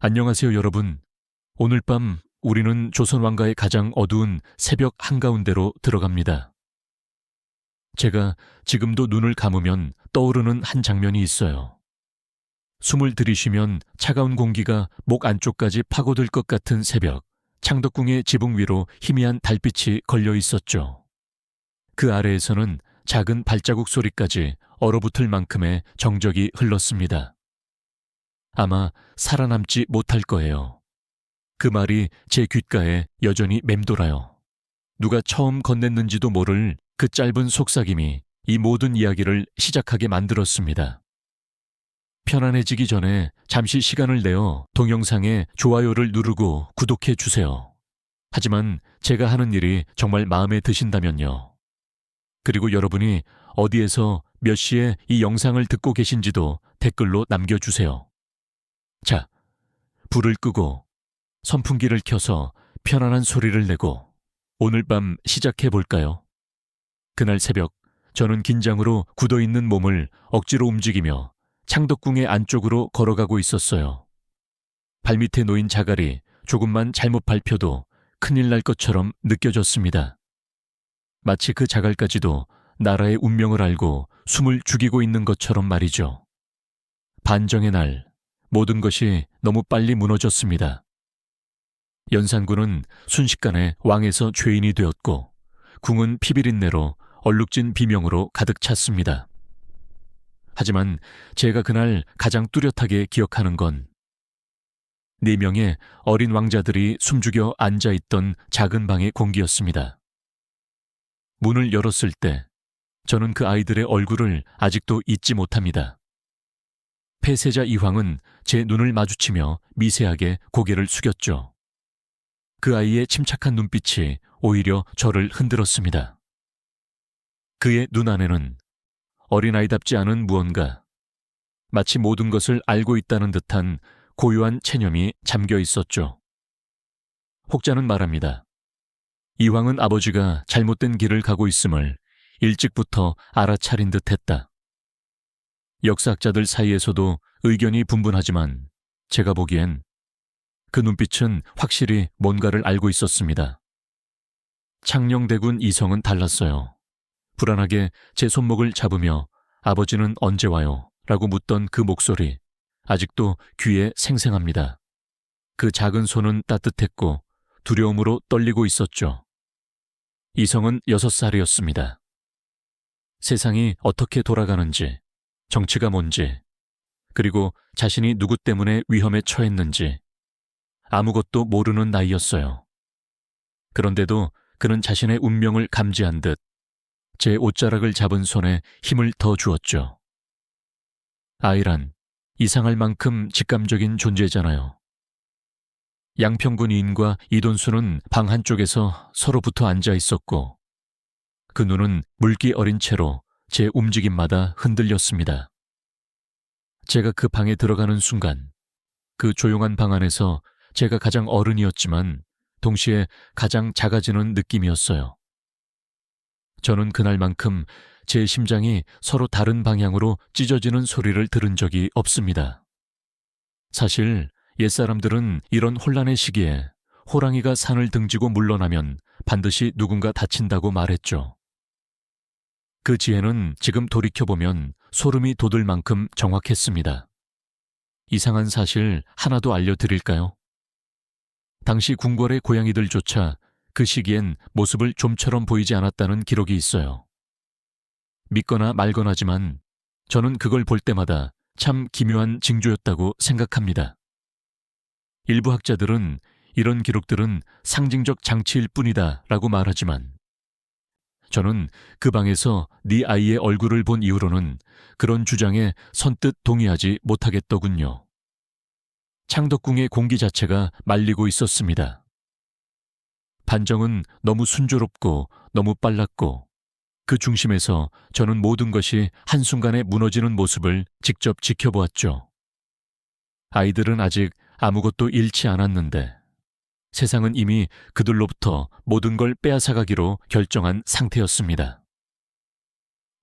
안녕하세요, 여러분. 오늘 밤 우리는 조선 왕가의 가장 어두운 새벽 한가운데로 들어갑니다. 제가 지금도 눈을 감으면 떠오르는 한 장면이 있어요. 숨을 들이쉬면 차가운 공기가 목 안쪽까지 파고들 것 같은 새벽, 창덕궁의 지붕 위로 희미한 달빛이 걸려 있었죠. 그 아래에서는 작은 발자국 소리까지 얼어붙을 만큼의 정적이 흘렀습니다. 아마 살아남지 못할 거예요. 그 말이 제 귓가에 여전히 맴돌아요. 누가 처음 건넸는지도 모를 그 짧은 속삭임이 이 모든 이야기를 시작하게 만들었습니다. 편안해지기 전에 잠시 시간을 내어 동영상에 좋아요를 누르고 구독해 주세요. 하지만 제가 하는 일이 정말 마음에 드신다면요. 그리고 여러분이 어디에서 몇 시에 이 영상을 듣고 계신지도 댓글로 남겨주세요. 자, 불을 끄고 선풍기를 켜서 편안한 소리를 내고 오늘 밤 시작해 볼까요? 그날 새벽, 저는 긴장으로 굳어있는 몸을 억지로 움직이며 창덕궁의 안쪽으로 걸어가고 있었어요. 발밑에 놓인 자갈이 조금만 잘못 밟혀도 큰일 날 것처럼 느껴졌습니다. 마치 그 자갈까지도 나라의 운명을 알고 숨을 죽이고 있는 것처럼 말이죠. 반정의 날, 모든 것이 너무 빨리 무너졌습니다. 연산군은 순식간에 왕에서 죄인이 되었고 궁은 피비린내로 얼룩진 비명으로 가득 찼습니다. 하지만 제가 그날 가장 뚜렷하게 기억하는 건 4명의 어린 왕자들이 숨죽여 앉아있던 작은 방의 공기였습니다. 문을 열었을 때 저는 그 아이들의 얼굴을 아직도 잊지 못합니다. 폐세자 이황은 제 눈을 마주치며 미세하게 고개를 숙였죠. 그 아이의 침착한 눈빛이 오히려 저를 흔들었습니다. 그의 눈 안에는 어린아이답지 않은 무언가, 마치 모든 것을 알고 있다는 듯한 고요한 체념이 잠겨 있었죠. 혹자는 말합니다. 이황은 아버지가 잘못된 길을 가고 있음을 일찍부터 알아차린 듯 했다. 역사학자들 사이에서도 의견이 분분하지만 제가 보기엔 그 눈빛은 확실히 뭔가를 알고 있었습니다. 창녕대군 이성은 달랐어요. 불안하게 제 손목을 잡으며 아버지는 언제 와요? 라고 묻던 그 목소리, 아직도 귀에 생생합니다. 그 작은 손은 따뜻했고 두려움으로 떨리고 있었죠. 이성은 6살이었습니다. 세상이 어떻게 돌아가는지, 정치가 뭔지, 그리고 자신이 누구 때문에 위험에 처했는지 아무것도 모르는 나이였어요. 그런데도 그는 자신의 운명을 감지한 듯 제 옷자락을 잡은 손에 힘을 더 주었죠. 아이란 이상할 만큼 직감적인 존재잖아요. 양평군 이인과 이돈수는 방 한쪽에서 서로 붙어 앉아 있었고 그 눈은 물기 어린 채로 제 움직임마다 흔들렸습니다. 제가 그 방에 들어가는 순간 그 조용한 방 안에서 제가 가장 어른이었지만 동시에 가장 작아지는 느낌이었어요. 저는 그날만큼 제 심장이 서로 다른 방향으로 찢어지는 소리를 들은 적이 없습니다. 사실 옛사람들은 이런 혼란의 시기에 호랑이가 산을 등지고 물러나면 반드시 누군가 다친다고 말했죠. 그 지혜는 지금 돌이켜보면 소름이 돋을 만큼 정확했습니다. 이상한 사실 하나도 알려드릴까요? 당시 궁궐의 고양이들조차 그 시기엔 모습을 좀처럼 보이지 않았다는 기록이 있어요. 믿거나 말거나지만 저는 그걸 볼 때마다 참 기묘한 징조였다고 생각합니다. 일부 학자들은 이런 기록들은 상징적 장치일 뿐이다 라고 말하지만 저는 그 방에서 네 아이의 얼굴을 본 이후로는 그런 주장에 선뜻 동의하지 못하겠더군요. 창덕궁의 공기 자체가 말리고 있었습니다. 반정은 너무 순조롭고 너무 빨랐고 그 중심에서 저는 모든 것이 한순간에 무너지는 모습을 직접 지켜보았죠. 아이들은 아직 아무것도 잃지 않았는데 세상은 이미 그들로부터 모든 걸 빼앗아가기로 결정한 상태였습니다.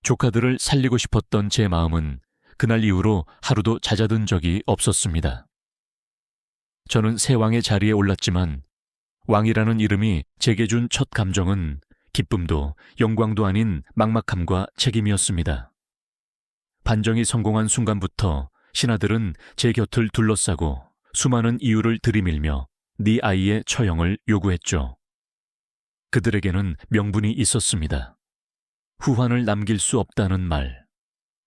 조카들을 살리고 싶었던 제 마음은 그날 이후로 하루도 잦아든 적이 없었습니다. 저는 새 왕의 자리에 올랐지만 왕이라는 이름이 제게 준 첫 감정은 기쁨도 영광도 아닌 막막함과 책임이었습니다. 반정이 성공한 순간부터 신하들은 제 곁을 둘러싸고 수많은 이유를 들이밀며 네 아이의 처형을 요구했죠. 그들에게는 명분이 있었습니다. 후환을 남길 수 없다는 말.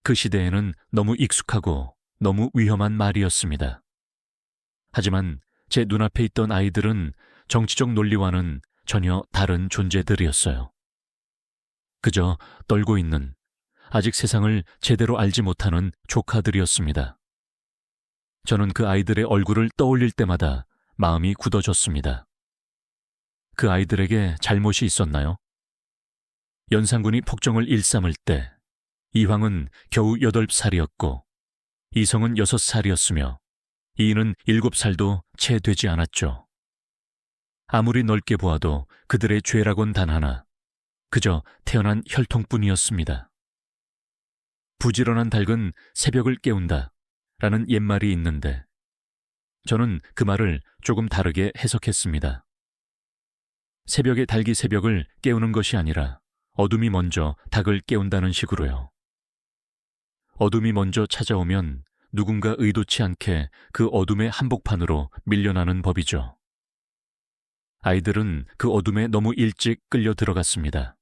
그 시대에는 너무 익숙하고 너무 위험한 말이었습니다. 하지만 제 눈앞에 있던 아이들은 정치적 논리와는 전혀 다른 존재들이었어요. 그저 떨고 있는, 아직 세상을 제대로 알지 못하는 조카들이었습니다. 저는 그 아이들의 얼굴을 떠올릴 때마다 마음이 굳어졌습니다. 그 아이들에게 잘못이 있었나요? 연산군이 폭정을 일삼을 때 이황은 겨우 8살이었고 이성은 6살이었으며 이인은 7살도 채 되지 않았죠. 아무리 넓게 보아도 그들의 죄라곤 단 하나, 그저 태어난 혈통뿐이었습니다. 부지런한 닭은 새벽을 깨운다 라는 옛말이 있는데 저는 그 말을 조금 다르게 해석했습니다. 새벽의 닭이 새벽을 깨우는 것이 아니라 어둠이 먼저 닭을 깨운다는 식으로요. 어둠이 먼저 찾아오면 누군가 의도치 않게 그 어둠의 한복판으로 밀려나는 법이죠. 아이들은 그 어둠에 너무 일찍 끌려 들어갔습니다.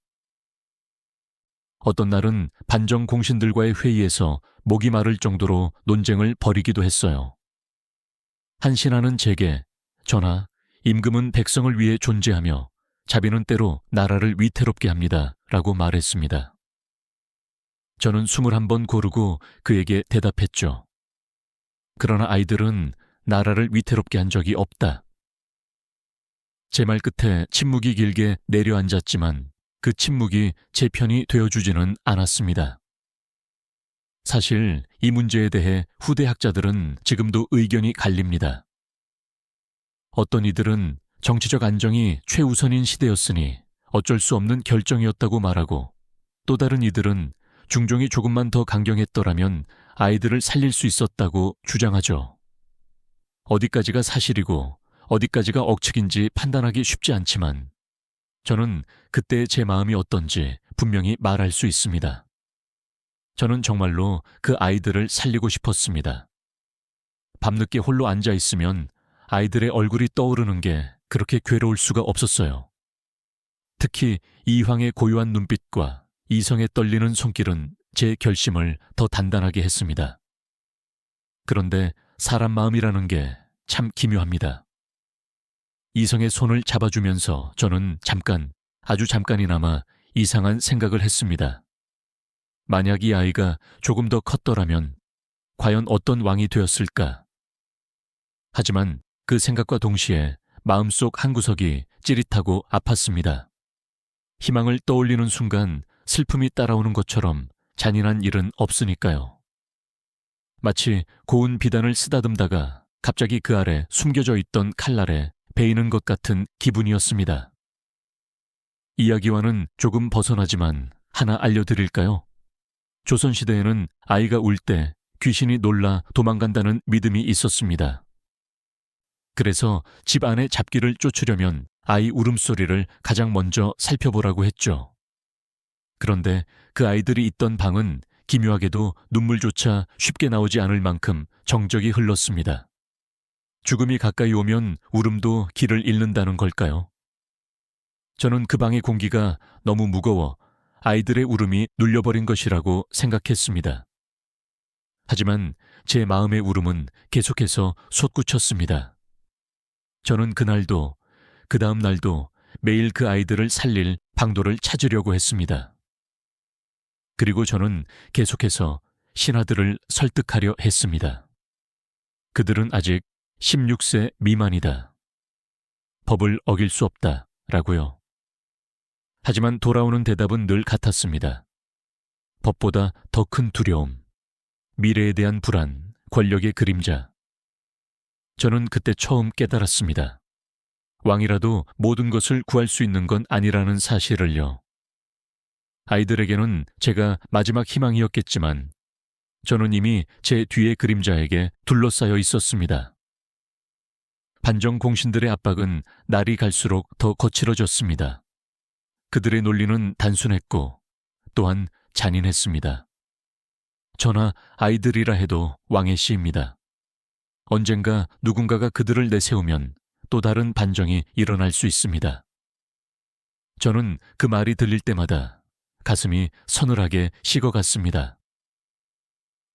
어떤 날은 반정 공신들과의 회의에서 목이 마를 정도로 논쟁을 벌이기도 했어요. 한 신하는 제게 전하, 임금은 백성을 위해 존재하며 자비는 때로 나라를 위태롭게 합니다 라고 말했습니다. 저는 21번 고르고 그에게 대답했죠. 그러나 아이들은 나라를 위태롭게 한 적이 없다. 제 말 끝에 침묵이 길게 내려앉았지만 그 침묵이 제 편이 되어주지는 않았습니다. 사실 이 문제에 대해 후대 학자들은 지금도 의견이 갈립니다. 어떤 이들은 정치적 안정이 최우선인 시대였으니 어쩔 수 없는 결정이었다고 말하고 또 다른 이들은 중종이 조금만 더 강경했더라면 아이들을 살릴 수 있었다고 주장하죠. 어디까지가 사실이고 어디까지가 억측인지 판단하기 쉽지 않지만 저는 그때 제 마음이 어떤지 분명히 말할 수 있습니다. 저는 정말로 그 아이들을 살리고 싶었습니다. 밤늦게 홀로 앉아 있으면 아이들의 얼굴이 떠오르는 게 그렇게 괴로울 수가 없었어요. 특히 이황의 고요한 눈빛과 이성의 떨리는 손길은 제 결심을 더 단단하게 했습니다. 그런데 사람 마음이라는 게 참 기묘합니다. 이성의 손을 잡아주면서 저는 아주 잠깐이나마 이상한 생각을 했습니다. 만약 이 아이가 조금 더 컸더라면 과연 어떤 왕이 되었을까? 하지만 그 생각과 동시에 마음속 한구석이 찌릿하고 아팠습니다. 희망을 떠올리는 순간 슬픔이 따라오는 것처럼 잔인한 일은 없으니까요. 마치 고운 비단을 쓰다듬다가 갑자기 그 아래 숨겨져 있던 칼날에 베이는 것 같은 기분이었습니다. 이야기와는 조금 벗어나지만 하나 알려드릴까요? 조선시대에는 아이가 울 때 귀신이 놀라 도망간다는 믿음이 있었습니다. 그래서 집 안에 잡기를 쫓으려면 아이 울음소리를 가장 먼저 살펴보라고 했죠. 그런데 그 아이들이 있던 방은 기묘하게도 눈물조차 쉽게 나오지 않을 만큼 정적이 흘렀습니다. 죽음이 가까이 오면 울음도 길을 잃는다는 걸까요? 저는 그 방의 공기가 너무 무거워 아이들의 울음이 눌려버린 것이라고 생각했습니다. 하지만 제 마음의 울음은 계속해서 솟구쳤습니다. 저는 그날도 그 다음 날도 매일 그 아이들을 살릴 방도를 찾으려고 했습니다. 그리고 저는 계속해서 신하들을 설득하려 했습니다. 그들은 아직 16세 미만이다. 법을 어길 수 없다. 라고요. 하지만 돌아오는 대답은 늘 같았습니다. 법보다 더 큰 두려움, 미래에 대한 불안, 권력의 그림자. 저는 그때 처음 깨달았습니다. 왕이라도 모든 것을 구할 수 있는 건 아니라는 사실을요. 아이들에게는 제가 마지막 희망이었겠지만 저는 이미 제 뒤의 그림자에게 둘러싸여 있었습니다. 반정 공신들의 압박은 날이 갈수록 더 거칠어졌습니다. 그들의 논리는 단순했고 또한 잔인했습니다. 저나 아이들이라 해도 왕의 씨입니다. 언젠가 누군가가 그들을 내세우면 또 다른 반정이 일어날 수 있습니다. 저는 그 말이 들릴 때마다 가슴이 서늘하게 식어갔습니다.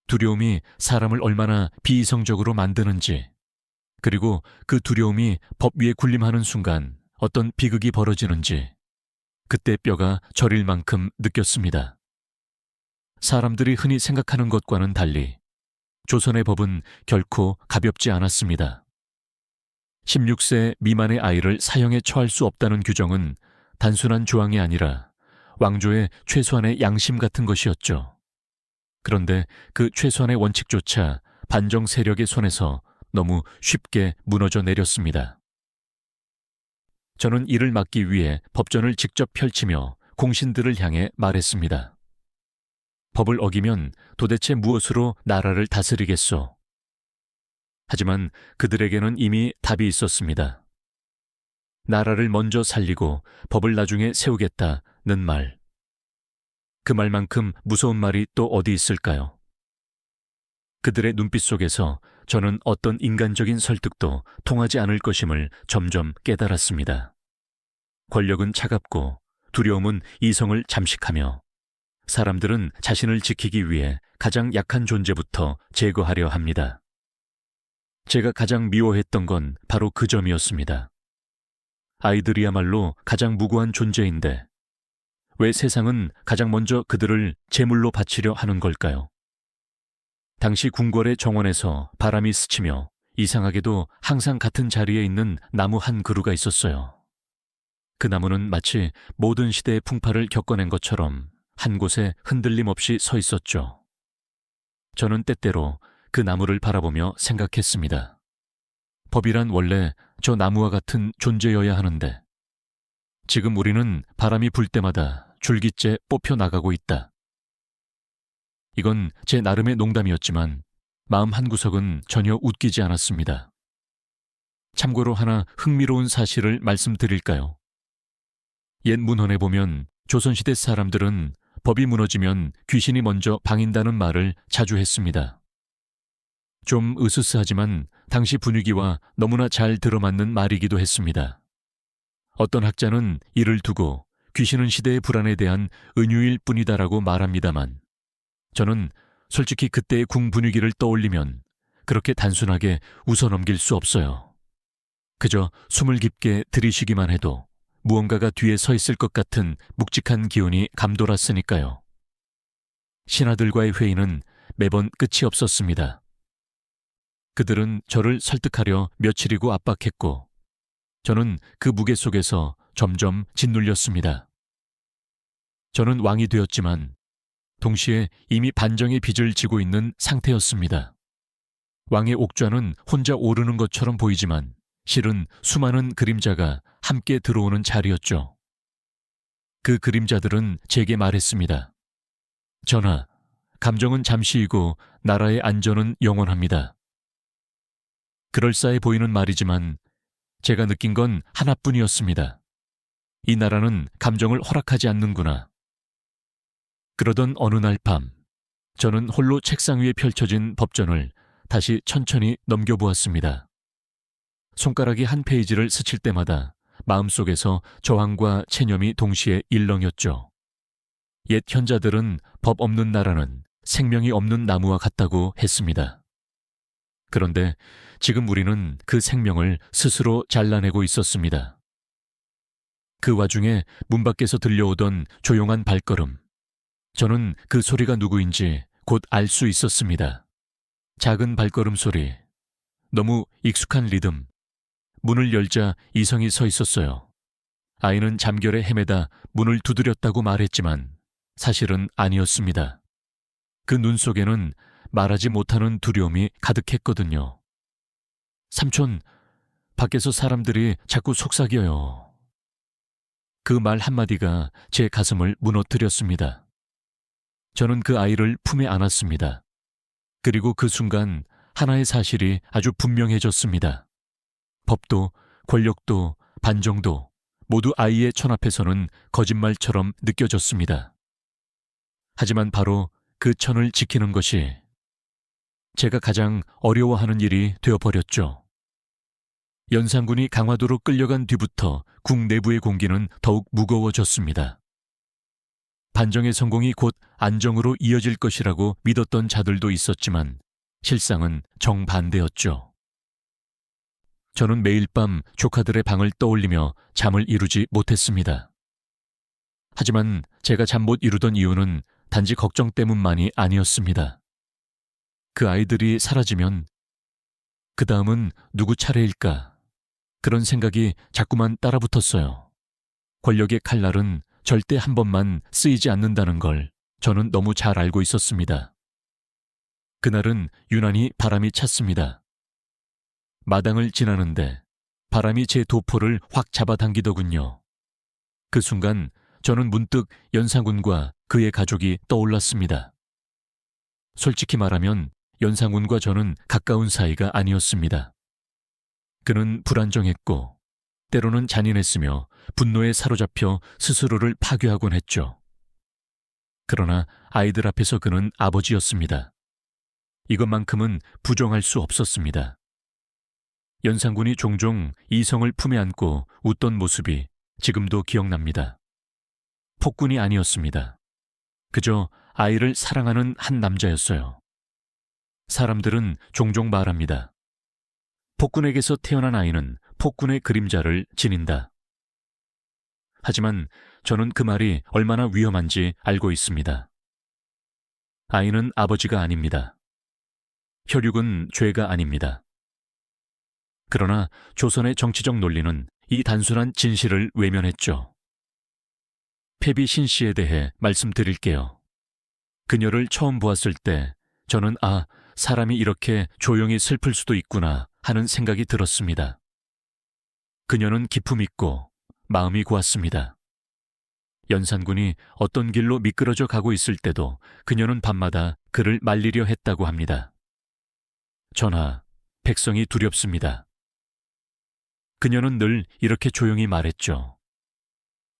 두려움이 사람을 얼마나 비이성적으로 만드는지, 그리고 그 두려움이 법 위에 군림하는 순간 어떤 비극이 벌어지는지 그때 뼈가 저릴 만큼 느꼈습니다. 사람들이 흔히 생각하는 것과는 달리 조선의 법은 결코 가볍지 않았습니다. 16세 미만의 아이를 사형에 처할 수 없다는 규정은 단순한 조항이 아니라 왕조의 최소한의 양심 같은 것이었죠. 그런데 그 최소한의 원칙조차 반정 세력의 손에서 너무 쉽게 무너져 내렸습니다. 저는 이를 막기 위해 법전을 직접 펼치며 공신들을 향해 말했습니다. 법을 어기면 도대체 무엇으로 나라를 다스리겠소? 하지만 그들에게는 이미 답이 있었습니다. 나라를 먼저 살리고 법을 나중에 세우겠다는 말. 그 말만큼 무서운 말이 또 어디 있을까요? 그들의 눈빛 속에서 저는 어떤 인간적인 설득도 통하지 않을 것임을 점점 깨달았습니다. 권력은 차갑고 두려움은 이성을 잠식하며 사람들은 자신을 지키기 위해 가장 약한 존재부터 제거하려 합니다. 제가 가장 미워했던 건 바로 그 점이었습니다. 아이들이야말로 가장 무고한 존재인데 왜 세상은 가장 먼저 그들을 제물로 바치려 하는 걸까요? 당시 궁궐의 정원에서 바람이 스치며 이상하게도 항상 같은 자리에 있는 나무 한 그루가 있었어요. 그 나무는 마치 모든 시대의 풍파를 겪어낸 것처럼 한 곳에 흔들림 없이 서 있었죠. 저는 때때로 그 나무를 바라보며 생각했습니다. 법이란 원래 저 나무와 같은 존재여야 하는데 지금 우리는 바람이 불 때마다 줄기째 뽑혀 나가고 있다. 이건 제 나름의 농담이었지만 마음 한구석은 전혀 웃기지 않았습니다. 참고로 하나 흥미로운 사실을 말씀드릴까요? 옛 문헌에 보면 조선시대 사람들은 법이 무너지면 귀신이 먼저 방인다는 말을 자주 했습니다. 좀 으스스하지만 당시 분위기와 너무나 잘 들어맞는 말이기도 했습니다. 어떤 학자는 이를 두고 귀신은 시대의 불안에 대한 은유일 뿐이다라고 말합니다만 저는 솔직히 그때의 궁 분위기를 떠올리면 그렇게 단순하게 웃어넘길 수 없어요. 그저 숨을 깊게 들이쉬기만 해도 무언가가 뒤에 서 있을 것 같은 묵직한 기운이 감돌았으니까요. 신하들과의 회의는 매번 끝이 없었습니다. 그들은 저를 설득하려 며칠이고 압박했고 저는 그 무게 속에서 점점 짓눌렸습니다. 저는 왕이 되었지만 동시에 이미 반정의 빚을 지고 있는 상태였습니다. 왕의 옥좌는 혼자 오르는 것처럼 보이지만 실은 수많은 그림자가 함께 들어오는 자리였죠. 그 그림자들은 제게 말했습니다. 전하, 감정은 잠시이고 나라의 안전은 영원합니다. 그럴싸해 보이는 말이지만 제가 느낀 건 하나뿐이었습니다. 이 나라는 감정을 허락하지 않는구나. 그러던 어느 날 밤, 저는 홀로 책상 위에 펼쳐진 법전을 다시 천천히 넘겨보았습니다. 손가락이 한 페이지를 스칠 때마다 마음속에서 저항과 체념이 동시에 일렁였죠. 옛 현자들은 법 없는 나라는 생명이 없는 나무와 같다고 했습니다. 그런데 지금 우리는 그 생명을 스스로 잘라내고 있었습니다. 그 와중에 문 밖에서 들려오던 조용한 발걸음. 저는 그 소리가 누구인지 곧 알 수 있었습니다. 작은 발걸음 소리, 너무 익숙한 리듬. 문을 열자 이성이 서 있었어요. 아이는 잠결에 헤매다 문을 두드렸다고 말했지만 사실은 아니었습니다. 그 눈 속에는 말하지 못하는 두려움이 가득했거든요. 삼촌, 밖에서 사람들이 자꾸 속삭여요. 그 말 한마디가 제 가슴을 무너뜨렸습니다. 저는 그 아이를 품에 안았습니다. 그리고 그 순간 하나의 사실이 아주 분명해졌습니다. 법도, 권력도, 반정도 모두 아이의 천 앞에서는 거짓말처럼 느껴졌습니다. 하지만 바로 그 천을 지키는 것이 제가 가장 어려워하는 일이 되어버렸죠. 연산군이 강화도로 끌려간 뒤부터 국 내부의 공기는 더욱 무거워졌습니다. 반정의 성공이 곧 안정으로 이어질 것이라고 믿었던 자들도 있었지만 실상은 정반대였죠. 저는 매일 밤 조카들의 방을 떠올리며 잠을 이루지 못했습니다. 하지만 제가 잠 못 이루던 이유는 단지 걱정 때문만이 아니었습니다. 그 아이들이 사라지면 그 다음은 누구 차례일까? 그런 생각이 자꾸만 따라붙었어요. 권력의 칼날은 절대 한 번만 쓰이지 않는다는 걸 저는 너무 잘 알고 있었습니다. 그날은 유난히 바람이 찼습니다. 마당을 지나는데 바람이 제 도포를 확 잡아당기더군요. 그 순간 저는 문득 연산군과 그의 가족이 떠올랐습니다. 솔직히 말하면 연산군과 저는 가까운 사이가 아니었습니다. 그는 불안정했고 때로는 잔인했으며 분노에 사로잡혀 스스로를 파괴하곤 했죠. 그러나 아이들 앞에서 그는 아버지였습니다. 이것만큼은 부정할 수 없었습니다. 연산군이 종종 이성을 품에 안고 웃던 모습이 지금도 기억납니다. 폭군이 아니었습니다. 그저 아이를 사랑하는 한 남자였어요. 사람들은 종종 말합니다. 폭군에게서 태어난 아이는 폭군의 그림자를 지닌다. 하지만 저는 그 말이 얼마나 위험한지 알고 있습니다. 아이는 아버지가 아닙니다. 혈육은 죄가 아닙니다. 그러나 조선의 정치적 논리는 이 단순한 진실을 외면했죠. 패비 신 씨에 대해 말씀드릴게요. 그녀를 처음 보았을 때 저는 사람이 이렇게 조용히 슬플 수도 있구나 하는 생각이 들었습니다. 그녀는 기품 있고 마음이 고왔습니다. 연산군이 어떤 길로 미끄러져 가고 있을 때도 그녀는 밤마다 그를 말리려 했다고 합니다. 전하, 백성이 두렵습니다. 그녀는 늘 이렇게 조용히 말했죠.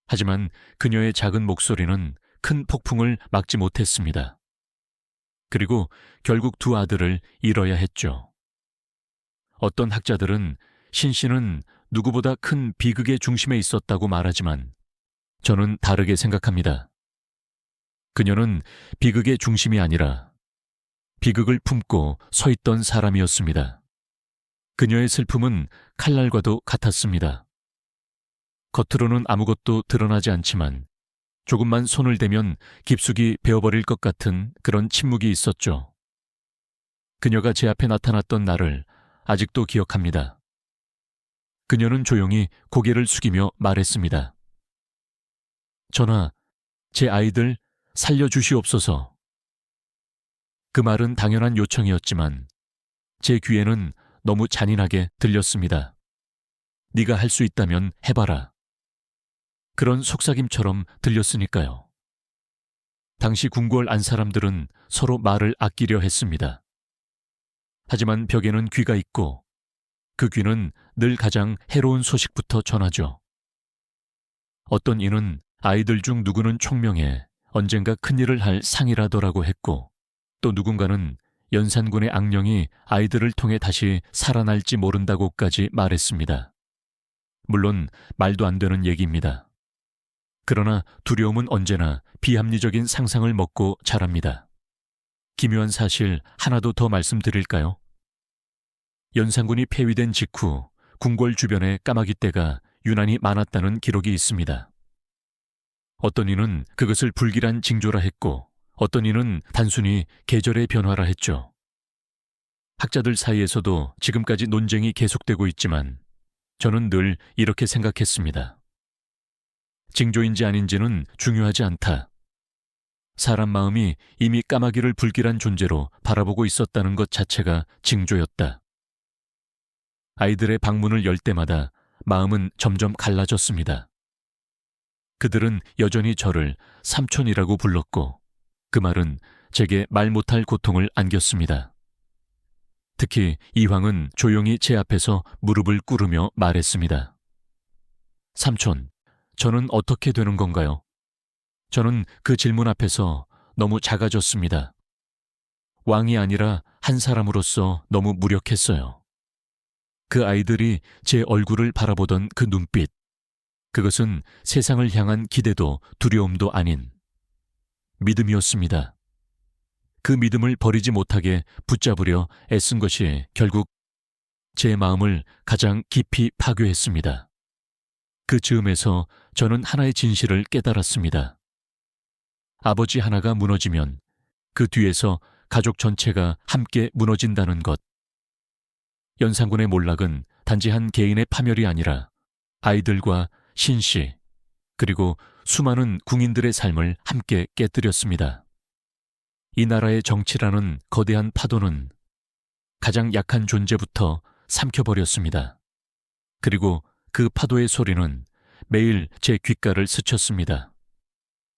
하지만 그녀의 작은 목소리는 큰 폭풍을 막지 못했습니다. 그리고 결국 두 아들을 잃어야 했죠. 어떤 학자들은 신 씨는 누구보다 큰 비극의 중심에 있었다고 말하지만 저는 다르게 생각합니다. 그녀는 비극의 중심이 아니라 비극을 품고 서 있던 사람이었습니다. 그녀의 슬픔은 칼날과도 같았습니다. 겉으로는 아무것도 드러나지 않지만 조금만 손을 대면 깊숙이 베어버릴 것 같은 그런 침묵이 있었죠. 그녀가 제 앞에 나타났던 날을 아직도 기억합니다. 그녀는 조용히 고개를 숙이며 말했습니다. 전하, 제 아이들 살려주시옵소서. 그 말은 당연한 요청이었지만 제 귀에는 너무 잔인하게 들렸습니다. 네가 할 수 있다면 해봐라. 그런 속삭임처럼 들렸으니까요. 당시 궁궐 안 사람들은 서로 말을 아끼려 했습니다. 하지만 벽에는 귀가 있고 그 귀는 늘 가장 해로운 소식부터 전하죠. 어떤 이는 아이들 중 누구는 총명해 언젠가 큰일을 할 상이라더라고 했고 또 누군가는 연산군의 악령이 아이들을 통해 다시 살아날지 모른다고까지 말했습니다. 물론 말도 안 되는 얘기입니다. 그러나 두려움은 언제나 비합리적인 상상을 먹고 자랍니다. 기묘한 사실 하나도 더 말씀드릴까요? 연산군이 폐위된 직후 궁궐 주변에 까마귀 떼가 유난히 많았다는 기록이 있습니다. 어떤 이는 그것을 불길한 징조라 했고 어떤 이는 단순히 계절의 변화라 했죠. 학자들 사이에서도 지금까지 논쟁이 계속되고 있지만 저는 늘 이렇게 생각했습니다. 징조인지 아닌지는 중요하지 않다. 사람 마음이 이미 까마귀를 불길한 존재로 바라보고 있었다는 것 자체가 징조였다. 아이들의 방문을 열 때마다 마음은 점점 갈라졌습니다. 그들은 여전히 저를 삼촌이라고 불렀고 그 말은 제게 말 못할 고통을 안겼습니다. 특히 이황은 조용히 제 앞에서 무릎을 꿇으며 말했습니다. 삼촌, 저는 어떻게 되는 건가요? 저는 그 질문 앞에서 너무 작아졌습니다. 왕이 아니라 한 사람으로서 너무 무력했어요. 그 아이들이 제 얼굴을 바라보던 그 눈빛, 그것은 세상을 향한 기대도 두려움도 아닌 믿음이었습니다. 그 믿음을 버리지 못하게 붙잡으려 애쓴 것이 결국 제 마음을 가장 깊이 파괴했습니다. 그 즈음에서 저는 하나의 진실을 깨달았습니다. 아버지 하나가 무너지면 그 뒤에서 가족 전체가 함께 무너진다는 것. 연산군의 몰락은 단지 한 개인의 파멸이 아니라 아이들과 신씨, 그리고 수많은 궁인들의 삶을 함께 깨뜨렸습니다. 이 나라의 정치라는 거대한 파도는 가장 약한 존재부터 삼켜버렸습니다. 그리고 그 파도의 소리는 매일 제 귓가를 스쳤습니다.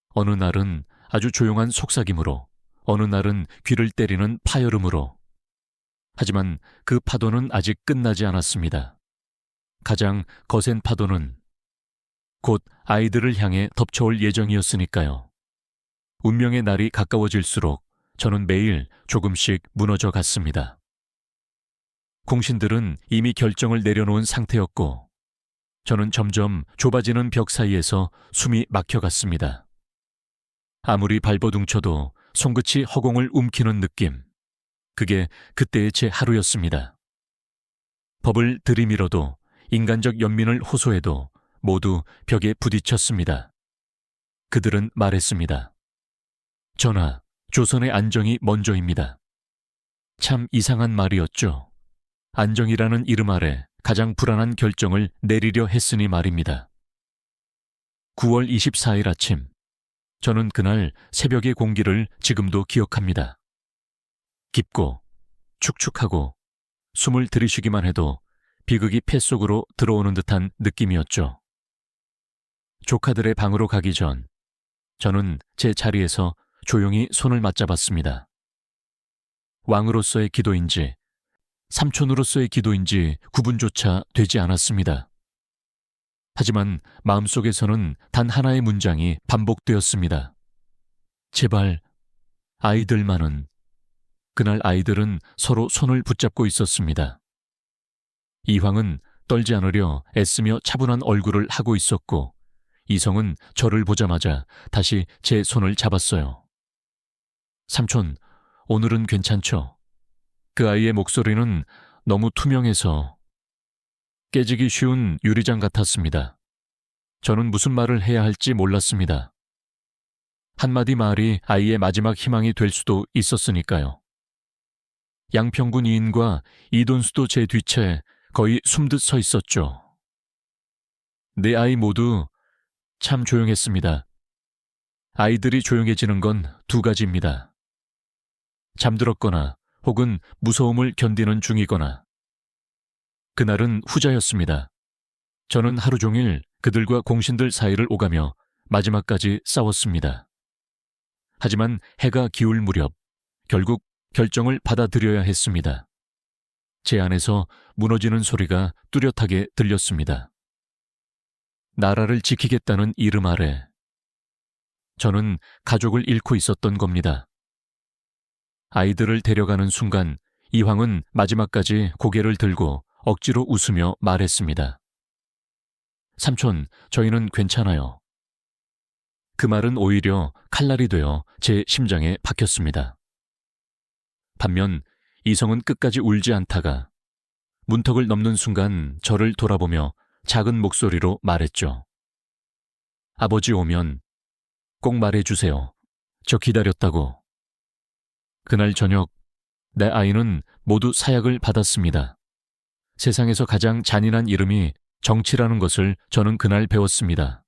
어느 날은 아주 조용한 속삭임으로, 어느 날은 귀를 때리는 파열음으로. 하지만 그 파도는 아직 끝나지 않았습니다. 가장 거센 파도는 곧 아이들을 향해 덮쳐올 예정이었으니까요. 운명의 날이 가까워질수록 저는 매일 조금씩 무너져 갔습니다. 공신들은 이미 결정을 내려놓은 상태였고 저는 점점 좁아지는 벽 사이에서 숨이 막혀갔습니다. 아무리 발버둥쳐도 손끝이 허공을 움키는 느낌, 그게 그때의 제 하루였습니다. 법을 들이밀어도 인간적 연민을 호소해도 모두 벽에 부딪혔습니다. 그들은 말했습니다. 전하, 조선의 안정이 먼저입니다. 참 이상한 말이었죠. 안정이라는 이름 아래 가장 불안한 결정을 내리려 했으니 말입니다. 9월 24일 아침, 저는 그날 새벽의 공기를 지금도 기억합니다. 깊고 축축하고 숨을 들이쉬기만 해도 비극이 폐 속으로 들어오는 듯한 느낌이었죠. 조카들의 방으로 가기 전 저는 제 자리에서 조용히 손을 맞잡았습니다. 왕으로서의 기도인지 삼촌으로서의 기도인지 구분조차 되지 않았습니다. 하지만 마음속에서는 단 하나의 문장이 반복되었습니다. 제발 아이들만은. 그날 아이들은 서로 손을 붙잡고 있었습니다. 이황은 떨지 않으려 애쓰며 차분한 얼굴을 하고 있었고 이성은 저를 보자마자 다시 제 손을 잡았어요. 삼촌, 오늘은 괜찮죠? 그 아이의 목소리는 너무 투명해서 깨지기 쉬운 유리잔 같았습니다. 저는 무슨 말을 해야 할지 몰랐습니다. 한마디 말이 아이의 마지막 희망이 될 수도 있었으니까요. 양평군 이인과 이돈수도 제 뒤채 거의 숨듯 서 있었죠. 네 아이 모두 참 조용했습니다. 아이들이 조용해지는 건 두 가지입니다. 잠들었거나 혹은 무서움을 견디는 중이거나. 그날은 후자였습니다. 저는 하루 종일 그들과 공신들 사이를 오가며 마지막까지 싸웠습니다. 하지만 해가 기울 무렵 결국 결정을 받아들여야 했습니다. 제 안에서 무너지는 소리가 뚜렷하게 들렸습니다. 나라를 지키겠다는 이름 아래 저는 가족을 잃고 있었던 겁니다. 아이들을 데려가는 순간 이황은 마지막까지 고개를 들고 억지로 웃으며 말했습니다. 삼촌, 저희는 괜찮아요. 그 말은 오히려 칼날이 되어 제 심장에 박혔습니다. 반면 이성은 끝까지 울지 않다가 문턱을 넘는 순간 저를 돌아보며 작은 목소리로 말했죠. 아버지 오면 꼭 말해주세요. 저 기다렸다고. 그날 저녁 내 아이는 모두 사약을 받았습니다. 세상에서 가장 잔인한 이름이 정치라는 것을 저는 그날 배웠습니다.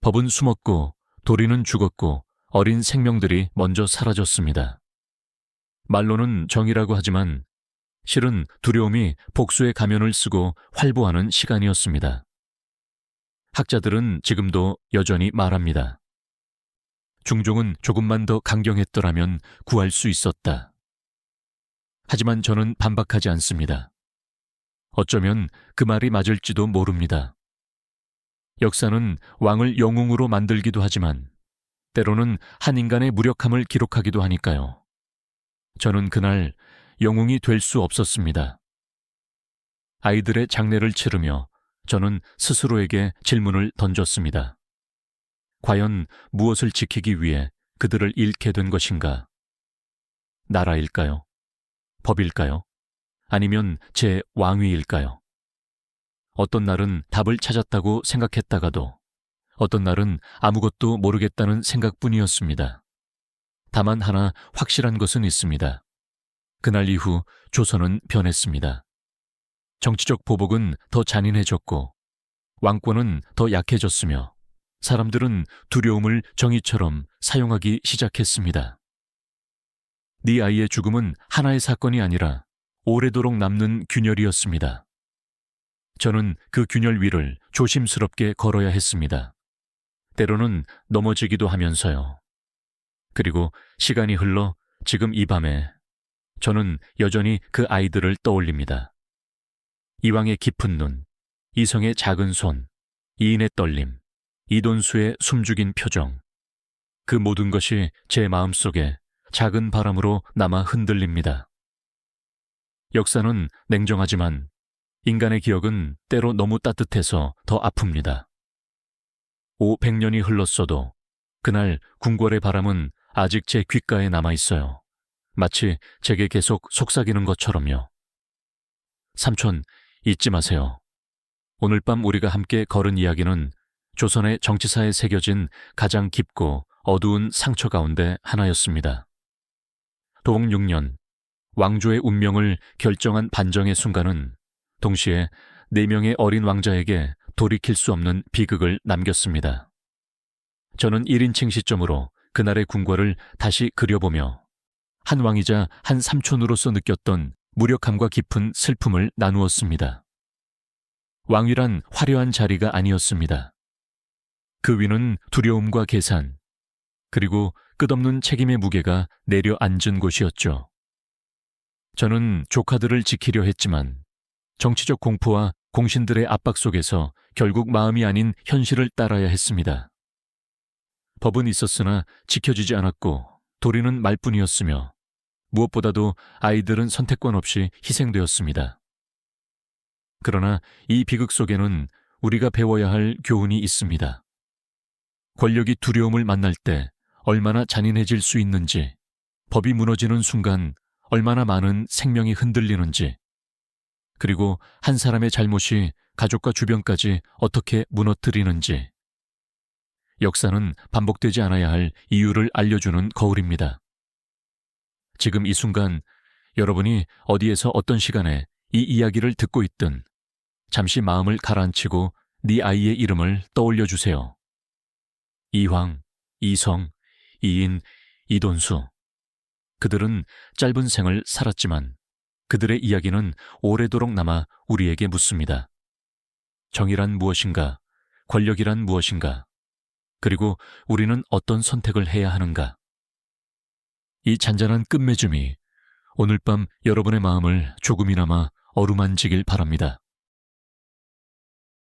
법은 숨었고 도리는 죽었고 어린 생명들이 먼저 사라졌습니다. 말로는 정의라고 하지만 실은 두려움이 복수의 가면을 쓰고 활보하는 시간이었습니다. 학자들은 지금도 여전히 말합니다. 중종은 조금만 더 강경했더라면 구할 수 있었다. 하지만 저는 반박하지 않습니다. 어쩌면 그 말이 맞을지도 모릅니다. 역사는 왕을 영웅으로 만들기도 하지만 때로는 한 인간의 무력함을 기록하기도 하니까요. 저는 그날 영웅이 될 수 없었습니다. 아이들의 장례를 치르며 저는 스스로에게 질문을 던졌습니다. 과연 무엇을 지키기 위해 그들을 잃게 된 것인가? 나라일까요? 법일까요? 아니면 제 왕위일까요? 어떤 날은 답을 찾았다고 생각했다가도 어떤 날은 아무것도 모르겠다는 생각뿐이었습니다. 다만 하나 확실한 것은 있습니다. 그날 이후 조선은 변했습니다. 정치적 보복은 더 잔인해졌고 왕권은 더 약해졌으며 사람들은 두려움을 정의처럼 사용하기 시작했습니다. 네 아이의 죽음은 하나의 사건이 아니라 오래도록 남는 균열이었습니다. 저는 그 균열 위를 조심스럽게 걸어야 했습니다. 때로는 넘어지기도 하면서요. 그리고 시간이 흘러 지금 이 밤에 저는 여전히 그 아이들을 떠올립니다. 이왕의 깊은 눈, 이성의 작은 손, 이인의 떨림, 이돈수의 숨죽인 표정. 그 모든 것이 제 마음속에 작은 바람으로 남아 흔들립니다. 역사는 냉정하지만 인간의 기억은 때로 너무 따뜻해서 더 아픕니다. 500년이 흘렀어도 그날 궁궐의 바람은 아직 제 귓가에 남아있어요. 마치 제게 계속 속삭이는 것처럼요. 삼촌, 잊지 마세요. 오늘 밤 우리가 함께 걸은 이야기는 조선의 정치사에 새겨진 가장 깊고 어두운 상처 가운데 하나였습니다. 도봉 6년, 왕조의 운명을 결정한 반정의 순간은 동시에 4명의 어린 왕자에게 돌이킬 수 없는 비극을 남겼습니다. 저는 1인칭 시점으로 그날의 궁궐을 다시 그려보며 한 왕이자 한 삼촌으로서 느꼈던 무력함과 깊은 슬픔을 나누었습니다. 왕위란 화려한 자리가 아니었습니다. 그 위는 두려움과 계산, 그리고 끝없는 책임의 무게가 내려앉은 곳이었죠. 저는 조카들을 지키려 했지만 정치적 공포와 공신들의 압박 속에서 결국 마음이 아닌 현실을 따라야 했습니다. 법은 있었으나 지켜지지 않았고 도리는 말뿐이었으며 무엇보다도 아이들은 선택권 없이 희생되었습니다. 그러나 이 비극 속에는 우리가 배워야 할 교훈이 있습니다. 권력이 두려움을 만날 때 얼마나 잔인해질 수 있는지, 법이 무너지는 순간 얼마나 많은 생명이 흔들리는지, 그리고 한 사람의 잘못이 가족과 주변까지 어떻게 무너뜨리는지. 역사는 반복되지 않아야 할 이유를 알려주는 거울입니다. 지금 이 순간 여러분이 어디에서 어떤 시간에 이 이야기를 듣고 있든 잠시 마음을 가라앉히고 네 아이의 이름을 떠올려 주세요. 이황, 이성, 이인, 이돈수. 그들은 짧은 생을 살았지만 그들의 이야기는 오래도록 남아 우리에게 묻습니다. 정의란 무엇인가? 권력이란 무엇인가? 그리고 우리는 어떤 선택을 해야 하는가? 이 잔잔한 끝맺음이 오늘 밤 여러분의 마음을 조금이나마 어루만지길 바랍니다.